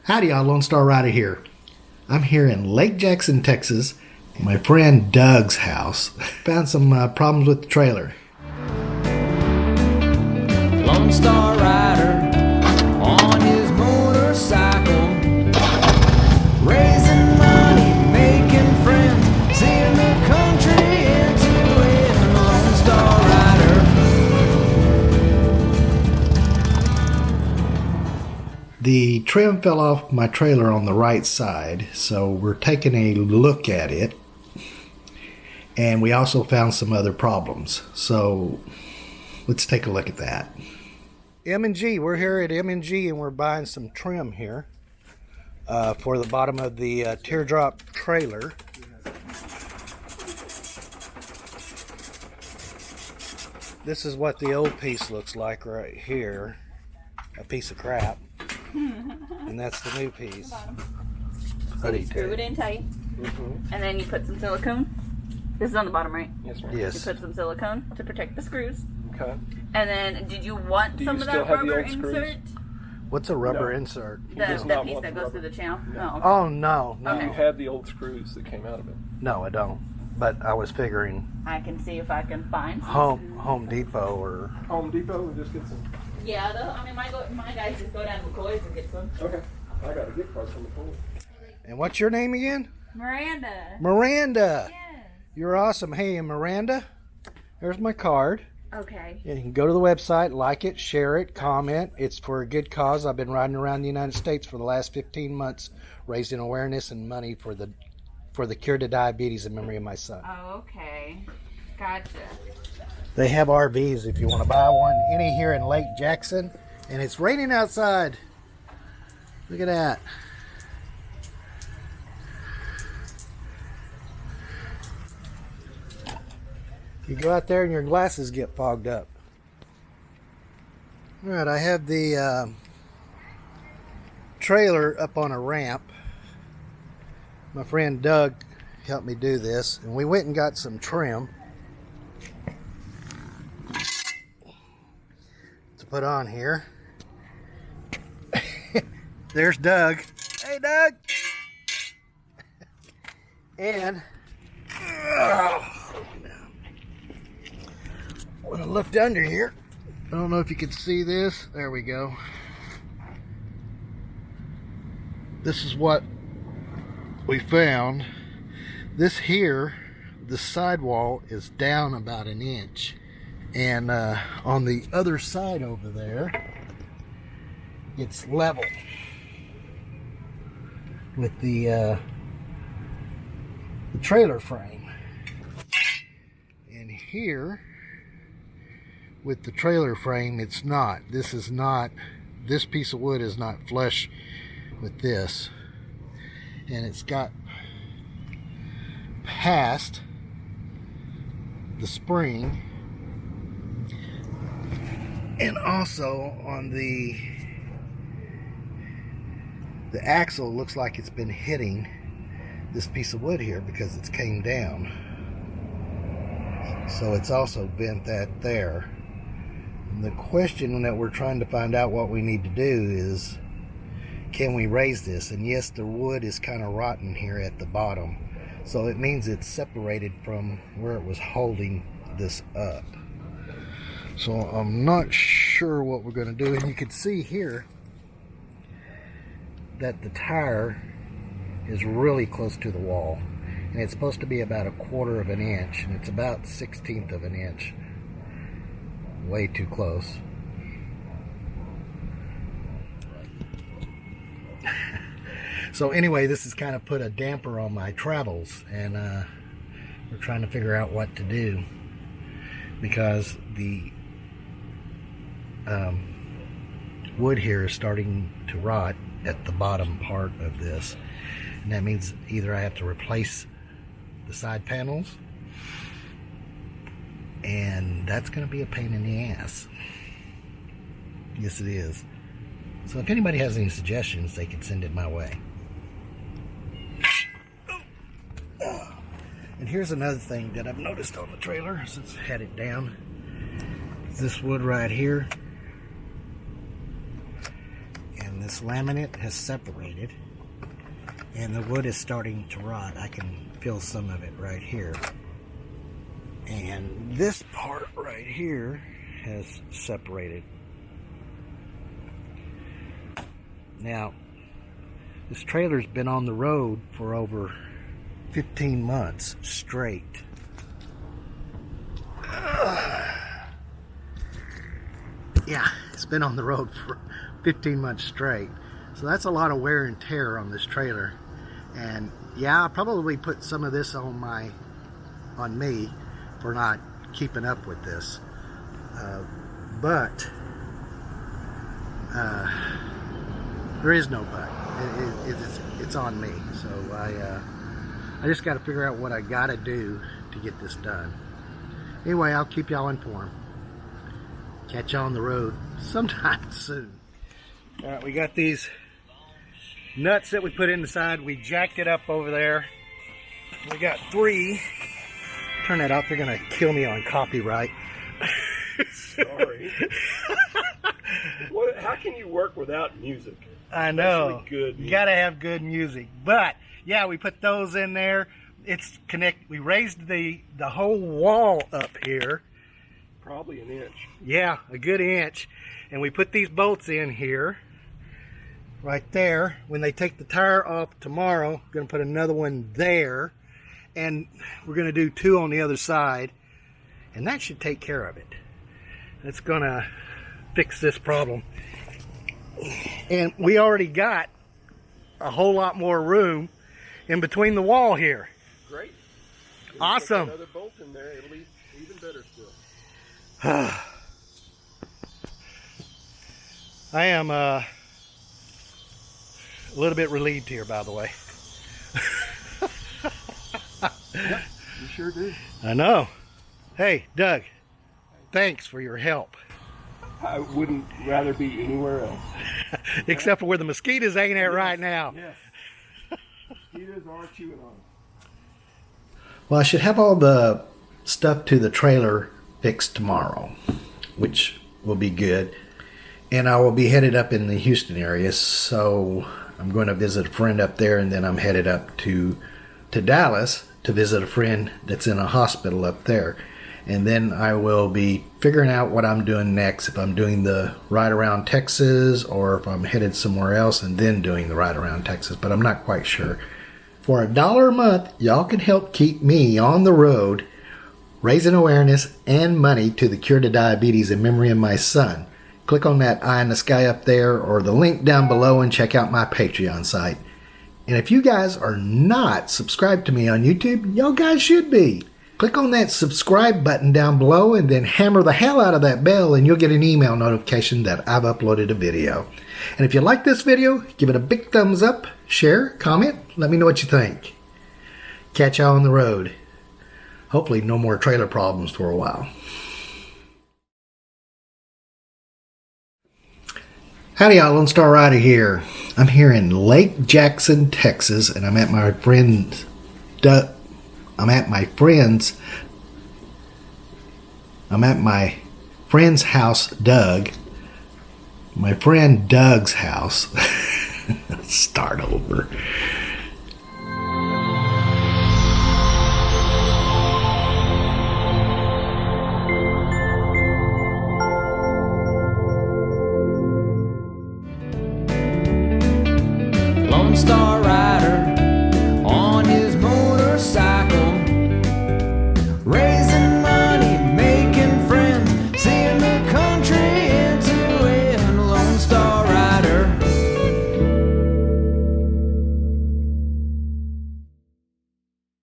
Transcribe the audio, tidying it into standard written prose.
Howdy y'all, Lone Star Rider here. I'm here in Lake Jackson, Texas, my friend Doug's house. Found some problems with the trailer. Lone Star Rider on his motorcycle, raising money, making friends, seeing the country into it. Lone Star Rider. The trim fell off my trailer on the right side, so we're taking a look at it. And we also found some other problems. So let's take a look at that. M&G, we're here at M&G and we're buying some trim here for the bottom of the Teardrop trailer. This is what the old piece looks like right here. A piece of crap. And that's the new piece. So you screw it in tight, and then you put some silicone. This is on the bottom, right? Yes, ma'am. Yes. You put some silicone to protect the screws. Okay. And then, did you want some of that rubber insert? What's a rubber No. insert? does The not piece want that the goes rubber. through the channel? No. Oh, Oh, no, no. You have the old screws that came out of it. No, I don't. But I was figuring I can see if I can find some. Home Depot or... Home Depot and just get some. Yeah, I mean, my guys just go down to McCoy's and get some. Okay. I got a gift card from the pool. And what's your name again? Miranda. Miranda. Yes. You're awesome. Hey, Miranda, here's my card. Okay. And you can go to the website, like it, share it, comment. It's for a good cause. I've been riding around the United States for the last 15 months, raising awareness and money for the cure to diabetes in memory of my son. Oh, okay. Gotcha. They have RVs if you want to buy one. Any here in Lake Jackson. And it's raining outside. Look at that. You go out there and your glasses get fogged up. Alright, I have the trailer up on a ramp. My friend Doug helped me do this. And we went and got some trim to put on here. There's Doug. Hey, Doug. And when I looked under here, I don't know if you can see this. There we go. This is what we found. This here, the sidewall is down about an inch. And on the other side over there, it's level with the trailer frame. And here with the trailer frame, it's not. This piece of wood is not flush with this. And it's got past the spring. And also on the axle looks like it's been hitting this piece of wood here because it's came down. So it's also bent that there. And the question that we're trying to find out what we need to do is, can we raise this? And yes, the wood is kind of rotten here at the bottom. So it means it's separated from where it was holding this up. So I'm not sure what we're going to do. And you can see here that the tire is really close to the wall. And it's supposed to be about 1/4 of an inch. And it's about 1/16 of an inch. Way too close. So anyway, this has kind of put a damper on my travels. And we're trying to figure out what to do. Because the wood here is starting to rot at the bottom part of this, and that means either I have to replace the side panels, and that's going to be a pain in the ass. Yes, it is. So if anybody has any suggestions, they can send it my way. And here's another thing that I've noticed on the trailer since I had it down. This wood right here. And this laminate has separated and the wood is starting to rot. I can feel some of it right here. And this part right here has separated. Now, this trailer's been on the road for over 15 months straight. Yeah, it's been on the road for 15 months straight. So that's a lot of wear and tear on this trailer. And yeah, I'll probably put some of this on me for not keeping up with this. But there is no but. It's on me. So I just got to figure out what I got to do to get this done. Anyway, I'll keep y'all informed. Catch y'all on the road sometime soon. All right, we got these nuts that we put in the side. We jacked it up over there. We got 3. Turn that off. They're gonna kill me on copyright. Sorry. How can you work without music? I know. Especially good music. You gotta have good music. But yeah, we put those in there. It's we raised the whole wall up here. Probably an inch. Yeah, a good inch. And we put these bolts in here, right there. When they take the tire off tomorrow, we're gonna put another one there. And we're gonna do 2 on the other side. And that should take care of it. It's gonna fix this problem. And we already got a whole lot more room in between the wall here. Great. Awesome. Put another bolt in there, it'll be even better still. I am a little bit relieved here, by the way. Yep, you sure do. I know. Hey, Doug, thanks for your help. I wouldn't rather be anywhere else. Except for where the mosquitoes ain't at right now. Yes. Mosquitoes are chewing on. Well, I should have all the stuff to the trailer fixed tomorrow, which will be good. And I will be headed up in the Houston area, so I'm going to visit a friend up there, and then I'm headed up to Dallas to visit a friend that's in a hospital up there. And then I will be figuring out what I'm doing next, if I'm doing the ride around Texas or if I'm headed somewhere else and then doing the ride around Texas, but I'm not quite sure. For $1 a month, y'all can help keep me on the road, raising awareness and money to the cure to diabetes in memory of my son. Click on that eye in the sky up there or the link down below and check out my Patreon site. And if you guys are not subscribed to me on YouTube, y'all guys should be. Click on that subscribe button down below and then hammer the hell out of that bell and you'll get an email notification that I've uploaded a video. And if you like this video, give it a big thumbs up, share, comment, let me know what you think. Catch y'all on the road. Hopefully no more trailer problems for a while. Howdy y'all, Lone Star Rider here. I'm here in Lake Jackson, Texas, and I'm at my friend's house, Doug. My friend Doug's house. Start over. Lone Star